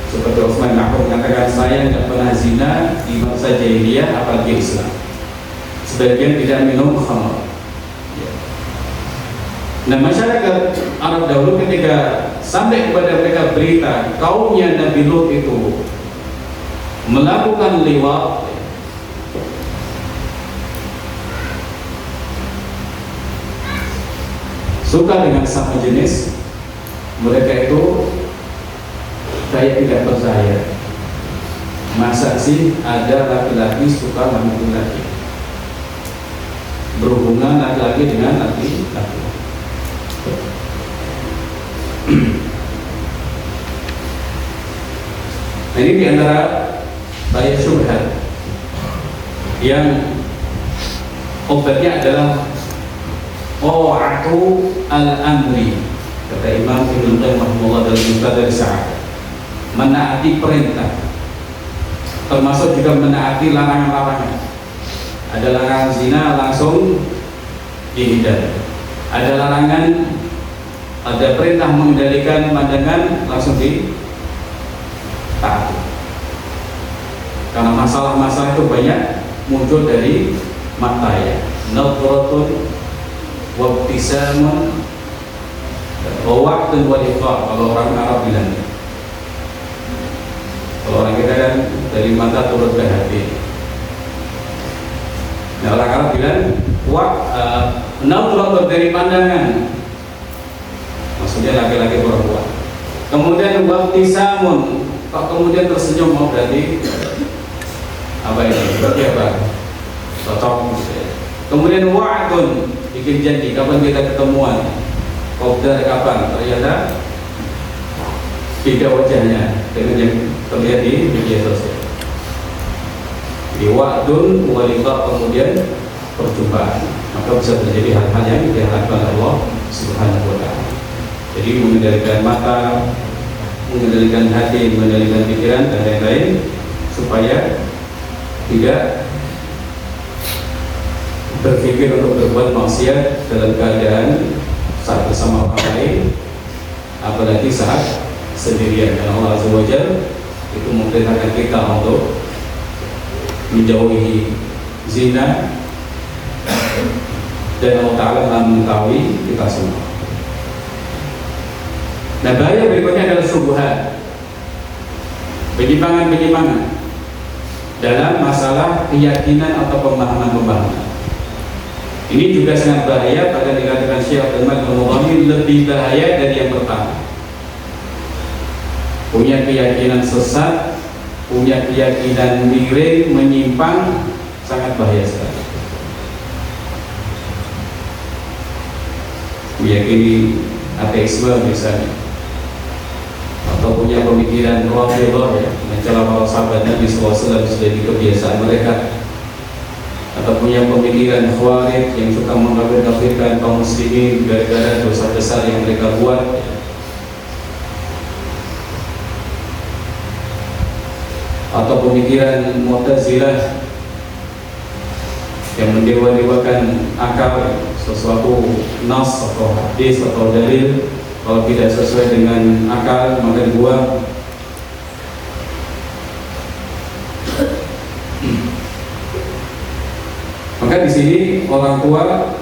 Seperti Utsman Mahmud mengatakan, saya tidak pernah zina di masa jahiliyah apalagi Islam. Sebagian tidak minum khamr. Nah masyarakat Arab dahulu ketika sampai kepada mereka berita kaumnya Nabi Lut itu melakukan liwat, suka dengan sama jenis, mereka itu kayak tidak percaya. Masa sih ada laki-laki suka sama laki-laki, berhubungan laki-laki dengan laki-laki. Nah ini diantara banyak syubhat yang obatnya adalah ta'atu al-amri, kata Imam Ibnu Qayyim rahimahullah dalam Muqaddimah Sa'adah, menaati perintah, termasuk juga menaati larangan-larangan. Ada larangan zina langsung dihindari, ada larangan, ada perintah mengendalikan pandangan langsung ditaati. Karena masalah-masalah itu banyak muncul dari mata ya, nadratun wabtisamun wa wa'dun wa liqa, kalau orang Arab bilang. Kalau orang kita kan dari mata turun ke hati. Nah orang Arab bilang nadratun dari pandangan, maksudnya laki-laki perempuan. Kemudian wabtisamun, kemudian tersenyum, mau berarti apa ini? Berarti apa? Cocok. Kemudian wa'dun, bikin janji kapan kita ketemuan. Kopdar kapan? Ternyata beda wajahnya dengan yang terlihat di media sosial. Di wa'dun walika, kemudian perjumpaan, maka bisa terjadi hal-hal yang diharapkan Allah Subhanahu wa ta'ala. Jadi mengendalikan mata, mengendalikan hati, mengendalikan pikiran dan lain-lain, supaya tidak berpikir untuk berbuat maksiat dalam keadaan saat bersama orang lain, apalagi saat sendirian. Dan Allah Azza wa Jalla itu memerintahkan kita untuk menjauhi zina, dan Allah Ta'ala telah mengetahui kita semua. Nah bahaya berikutnya adalah syubhat, penyimpangan-penyimpangan dalam masalah keyakinan atau pemahaman-pemahaman. Ini juga sangat bahaya, bahkan dikatakan Syekh Abdul Malik Al-Mughani lebih bahaya dari yang pertama. Punya keyakinan sesat punya keyakinan miring, menyimpang, sangat bahaya sekali. Meyakini ateisme misalnya, atau punya pemikiran Rafidhah ya, mencela para sahabat Nabi SAW sudah di kebiasaan mereka, atau punya pemikiran Khawarij yang suka mengkafirkan kaum muslimin gara-gara dosa besar yang mereka buat, atau pemikiran Mu'tazilah yang mendewa-dewakan akal, sesuatu nas atau hadis atau dalil kalau tidak sesuai dengan akal maka dibuang. Maka di sini orang tua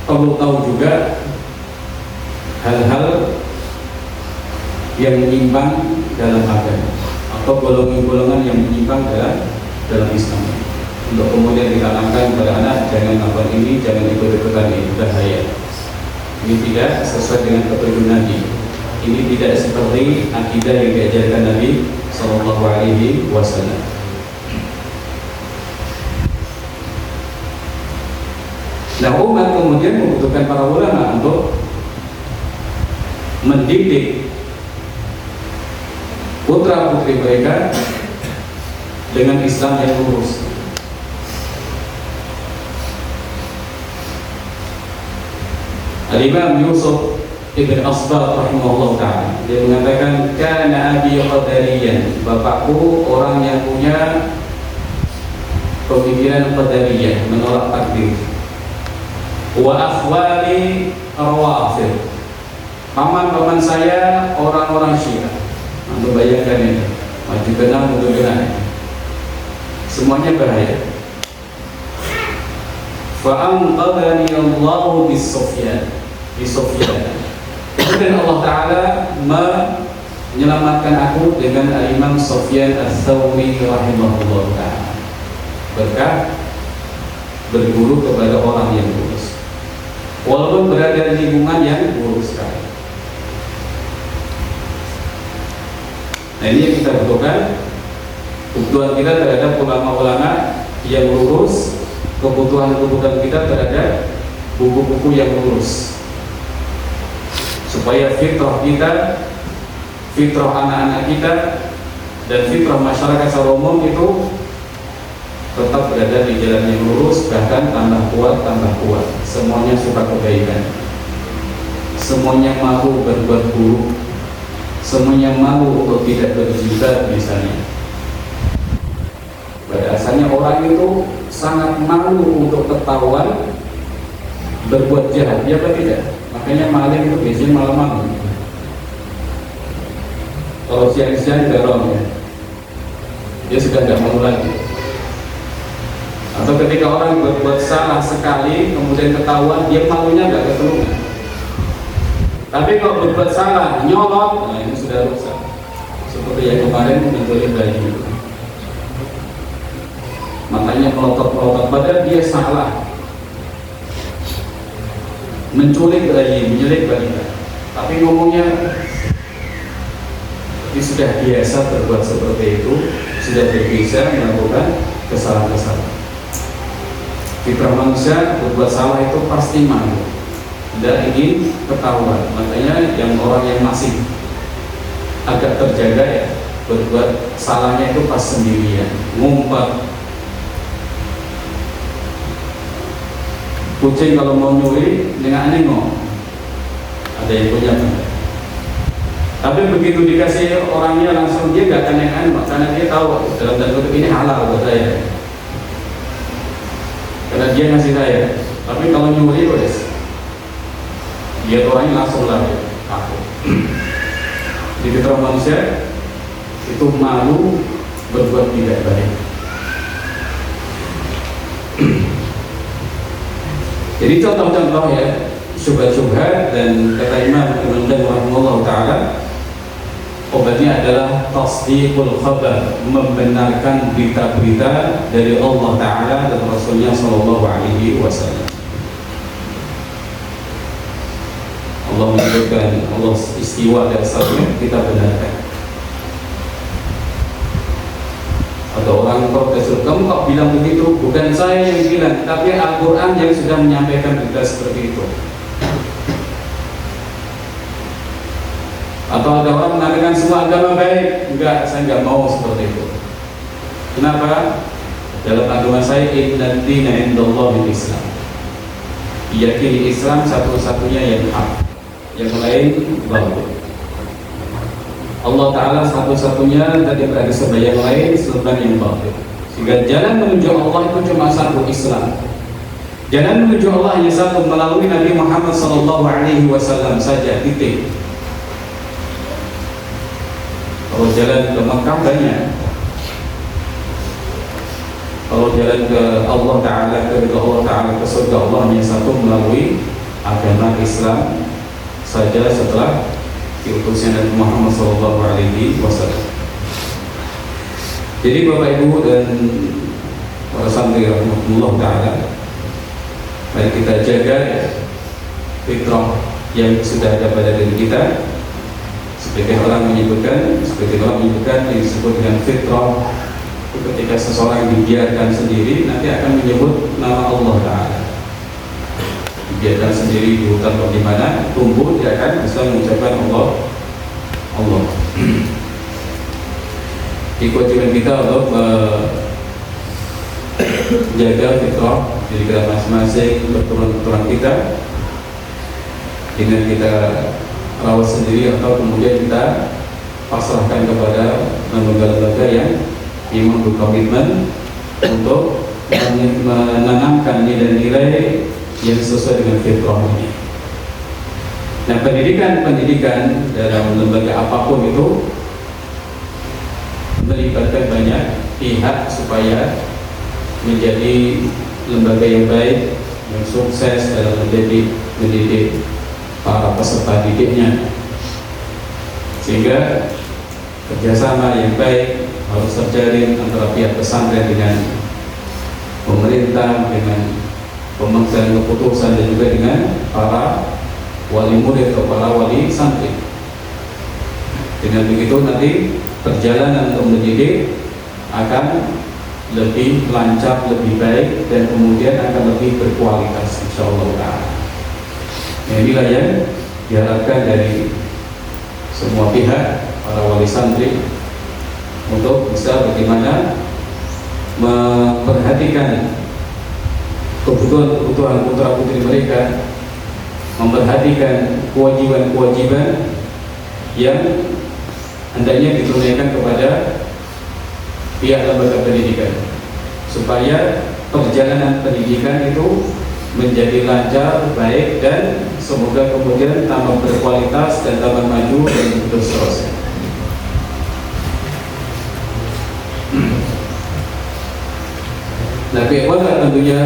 perlu tahu juga hal-hal yang menyimpang dalam agama atau golongan-golongan yang menyimpang dalam Islam, untuk kemudian ditanamkan kepada anak, jangan lakukan ini, jangan ikut-ikutan ini, bahaya. Ini tidak sesuai dengan petunjuk Nabi. Ini tidak seperti akidah yang diajarkan Nabi Sallallahu Alaihi Wasallam. Nah, umat kemudian membutuhkan para ulama untuk mendidik putra putri mereka dengan Islam yang lurus. Al-Imam Yusuf Ibn Asbat rahimahullah ta'ala, dia mengatakan, kana abi qadariyan, bapakku orang yang punya pemikiran qadariyah, menolak takdir. Wa akhwali rawafid, paman-paman saya orang-orang Syiah. Anda bayangkan ini, maju benar, mundur benar, semuanya bahaya. Fa'anqadhani Allahu bis-Sufyan, kemudian Allah Ta'ala menyelamatkan aku dengan Imam Sufyan Ats-Tsauri rahimahullah ta'ala, berkah berguru kepada orang yang lurus, walaupun berada di lingkungan yang lurus sekali. Nah, ini yang kita butuhkan, kebutuhan kita terhadap ulama-ulama yang lurus, kebutuhan kita terhadap buku-buku yang lurus, supaya fitrah kita, fitrah anak-anak kita, dan fitrah masyarakat secara umum itu tetap berada di jalan yang lurus, bahkan tambah kuat. Semuanya suka kebaikan, semuanya malu berbuat buruk, semuanya malu untuk tidak berjihad misalnya. Pada asalnya orang itu sangat malu untuk ketahuan berbuat jahat, ya apa tidak? Makanya maling itu biasanya malam-malam. Kalau siang-siang dorong ya, dia sudah tidak malu lagi. Atau ketika orang berbuat salah sekali kemudian ketahuan, dia malunya nggak ketulungan. Tapi kalau berbuat salah nyolot, nah ini sudah rusak. Seperti yang kemarin menculik bayi itu, matanya melotot-melotot, padahal dia salah menculik bayi, menyulik balita, tapi ngomongnya dia sudah biasa berbuat seperti itu, sudah terbiasa melakukan kesalahan-kesalahan. Fitrah manusia berbuat salah itu pasti malu, tidak ingin ketahuan. Makanya yang orang yang masih agak terjaga ya, berbuat salahnya itu pas sendirian, ngumpet. Kucing kalau mau nyuri dengan nengok, ada yang punya benda. Tapi begitu dikasih orangnya langsung dia gak akan nengok, karena dia tahu dalam tanda kutip ini halal buat saya, karena dia ngasih saya. Tapi kalau nyuri wes, dia orangnya langsung lari, takut. Di fitrah manusia itu malu berbuat tidak baik. Jadi contoh-contoh ya, syubhat-syubhat, dan kata Imam Ibnu Qayyim rahimahullah ta'ala, obatnya adalah tasdiqul khabar, membenarkan berita-berita dari Allah Ta'ala dan Rasulnya Sallallahu Alaihi Wasallam. Allah menyebutkan, Allah istiwa dan sahabat, kita benarkan. Ada orang protes, kamu kok bilang begitu? Bukan saya yang bilang, tapi Al-Quran yang sudah menyampaikan berita seperti itu. Atau ada orang mengatakan semua agama baik. Enggak, saya enggak mau seperti itu. Kenapa? Dalam agama saya, inna dina indallah Islam. Yakini Islam satu-satunya yang hak, yang lain batil. Allah Ta'ala satu-satunya, tadi berada sebagai yang lain selain yang batil. Sehingga jalan menuju Allah itu cuma satu, Islam. Jalan menuju Allah hanya satu, melalui Nabi Muhammad SAW saja, titik. Kalau jalan ke Makkah banyak, kalau jalan ke Allah Ta'ala, ke Allah Ta'ala, ke surga Allah hanya satu, melalui agama Islam saja setelah diutusnya Nabi Muhammad SAW. Jadi Bapak Ibu dan para santri rahmatullah ta'ala, mari kita jaga fitrah yang sudah ada pada diri kita. Sebagai orang menyebutkan yang disebut dengan fitrah, ketika seseorang dibiarkan sendiri nanti akan menyebut nama Allah Ta'ala. Dibiarkan sendiri di hutan atau di mana tumbuh, dia akan bisa mengucapkan Allah. Kewajiban kita untuk menjaga fitrah diri kita masing-masing, keturunan kita, dengan kita rawat sendiri atau kemudian kita pasrahkan kepada lembaga-lembaga yang memang berkomitmen untuk menanamkan nilai-nilai yang sesuai dengan fitrah ini. Nah, pendidikan dalam lembaga apapun itu melibatkan banyak pihak supaya menjadi lembaga yang baik, yang sukses dalam mendidik para peserta didiknya. Sehingga kerjasama yang baik harus terjalin antara pihak pesantren dengan pemerintah, dengan pemegang keputusan, dan juga dengan para wali murid atau para wali santri. Dengan begitu nanti perjalanan untuk mendidik akan lebih lancar, lebih baik, dan kemudian akan lebih berkualitas insyaallah. Nah, inilah yang diharapkan dari semua pihak, para wali santri, untuk bisa bagaimana memperhatikan kebutuhan putra putri mereka, memperhatikan kewajiban yang hendaknya ditunaikan kepada pihak lembaga pendidikan, supaya perjalanan pendidikan itu menjadi lancar, baik, dan semoga kemudian tambah berkualitas dan tambah maju dan seterusnya. Nah, kekhawatiran tentunya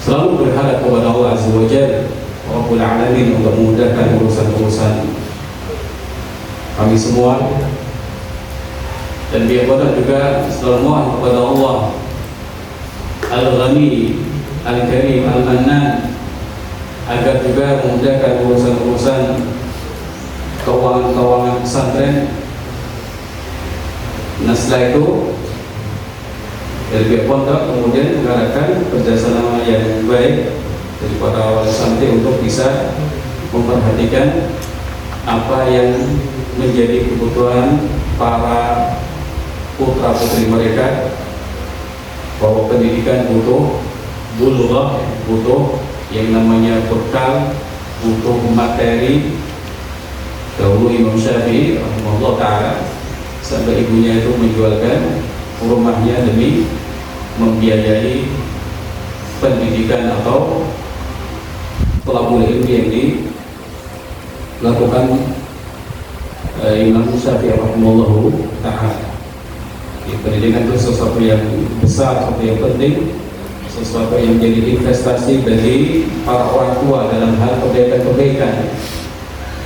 selalu berharap kepada Allah Azza wa Jalla, Rabbul Alamin, untuk memudahkan urusan-urusan kami semua, dan kekhawatiran juga selalu mohon kepada Allah Al-Ghani, Al-Karim, Al-Mannan, agar juga memudahkan urusan-urusan keuangan pesantren. Nah, setelah itu dari pihak pondok kemudian mengharapkan kerjasama yang baik dari para wali santri untuk bisa memperhatikan apa yang menjadi kebutuhan para putra putri mereka, bahwa pendidikan butuh bulughah, butuh yang namanya bekal, butuh materi. Dahulu Imam Syafi'i rahimahullah ta'ala sampai ibunya itu menjualkan rumahnya demi membiayai pendidikan atau thalabul ilmi yang dilakukan Imam Syafi'i rahimahullah ta'ala. Pendidikan itu sesuatu yang besar, sesuatu yang penting, sesuatu yang menjadi investasi bagi para orang tua dalam hal kebaikan-kebaikan.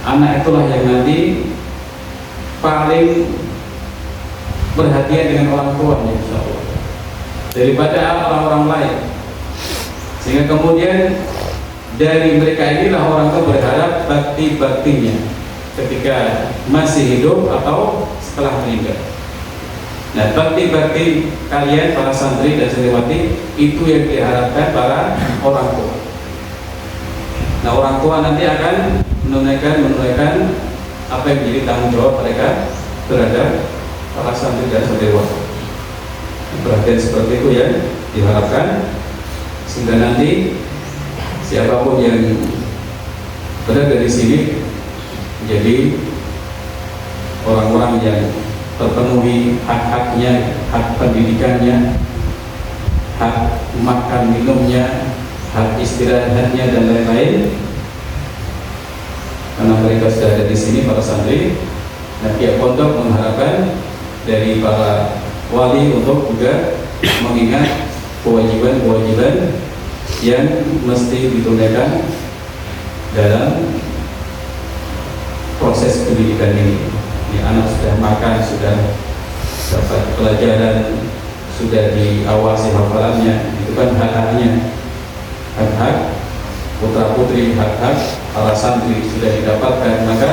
Anak itulah yang nanti paling perhatian dengan orang tuanya insyaallah, daripada orang-orang lain. Sehingga kemudian dari mereka inilah orang tua berharap bakti-baktinya. ketika masih hidup atau setelah meninggal. Nah, bakti-bakti kalian para santri dan santriwati itu yang diharapkan para orang tua. Nah, orang tua nanti akan menunaikan apa yang menjadi tanggung jawab mereka terhadap para santri dan santriwati. Perhatian seperti itu yang diharapkan, sehingga nanti siapapun yang berada di sini menjadi orang-orang yang terpenuhi hak-haknya, hak pendidikannya, hak makan minumnya, hak istirahatnya dan lain-lain. Karena mereka sudah ada di sini para santri, nah pihak pondok mengharapkan dari para wali untuk juga mengingat kewajiban-kewajiban yang mesti ditunaikan dalam proses pendidikan ini. Anak sudah makan, sudah dapat pelajaran, sudah diawasi hafalannya, itu kan hak-haknya, hak-hak putra putri, hak-hak para santri sudah didapatkan. Maka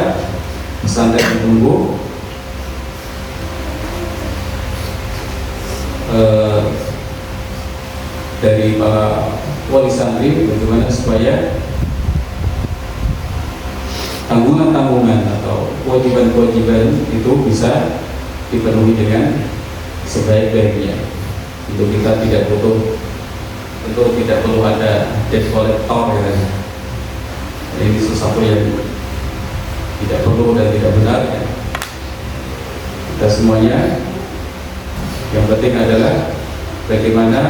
pesantren menunggu dari para wali santri bagaimana supaya tanggungan-tanggungan atau kewajiban-kewajiban itu bisa dipenuhi dengan sebaik-baiknya. Untuk kita tidak butuh, tentu tidak perlu ada debt collector ya. Ini sesuatu yang tidak perlu dan tidak benar ya. Kita semuanya yang penting adalah bagaimana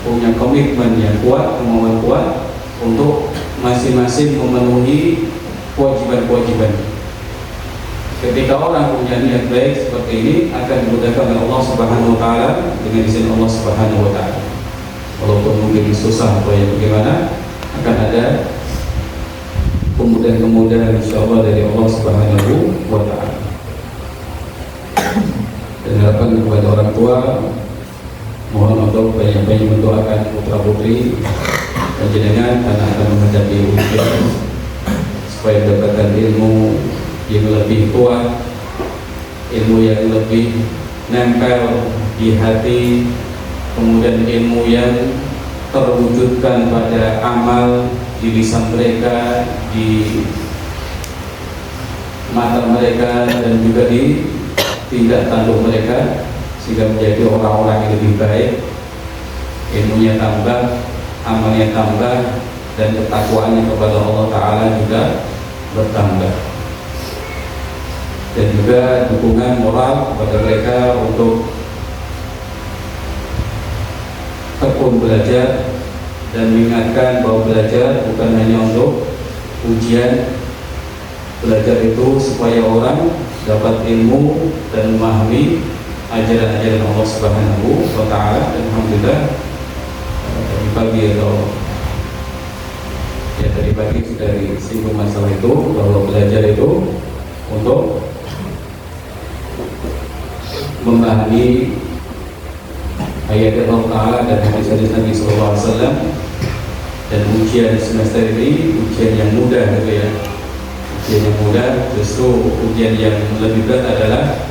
punya komitmen yang kuat, kemauan kuat untuk masing-masing memenuhi kewajiban-kewajiban. Ketika orang punya niat baik seperti ini, akan dimudahkan oleh Allah Subhanahu wa taala dengan izin Allah Subhanahu wa taala. Walaupun mungkin susah atau yang bagaimana, akan ada kemudahan-kemudahan insyaallah dari Allah Subhanahu wa taala. Dan harapan kepada orang tua, mohon untuk banyak-banyak mendoakan putra putri panjenengan karena akan menghadapi ujian, supaya mendapatkan ilmu yang lebih kuat, ilmu yang lebih nempel di hati, kemudian ilmu yang terwujudkan pada amal di lisan mereka, di mata mereka, dan juga di tindak tanduk mereka, sehingga menjadi orang-orang yang lebih baik, ilmunya tambah, amalnya tambah, dan ketakwaannya kepada Allah Ta'ala juga bertambah. Dan juga dukungan moral kepada mereka untuk tekun belajar dan mengingatkan bahwa belajar bukan hanya untuk ujian. Belajar itu supaya orang dapat ilmu dan memahami ajaran-ajaran Allah Subhanahu wa taala. Dan alhamdulillah tadi pagi tadi pagi sudah disinggung masalah itu, bahwa belajar itu untuk memahami ayat Allah Ta'ala dan hadis-hadis Nabi SAW. Dan ujian semester ini ujian yang mudah gitu ya. Ujian yang mudah, justru ujian yang lebih berat adalah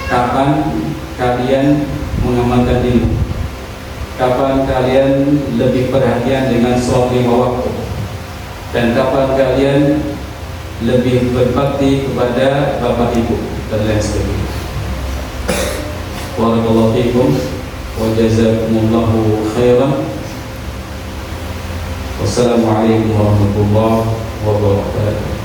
kapan kalian mengamalkan ilmu, kapan kalian lebih perhatian dengan sholat 5 waktu, dan kapan kalian lebih berbakti kepada bapak ibu dan lain sebagainya. Barakallahu fiikum wa jazakumullahu khairan. Wassalamualaikum warahmatullahi wabarakatuh.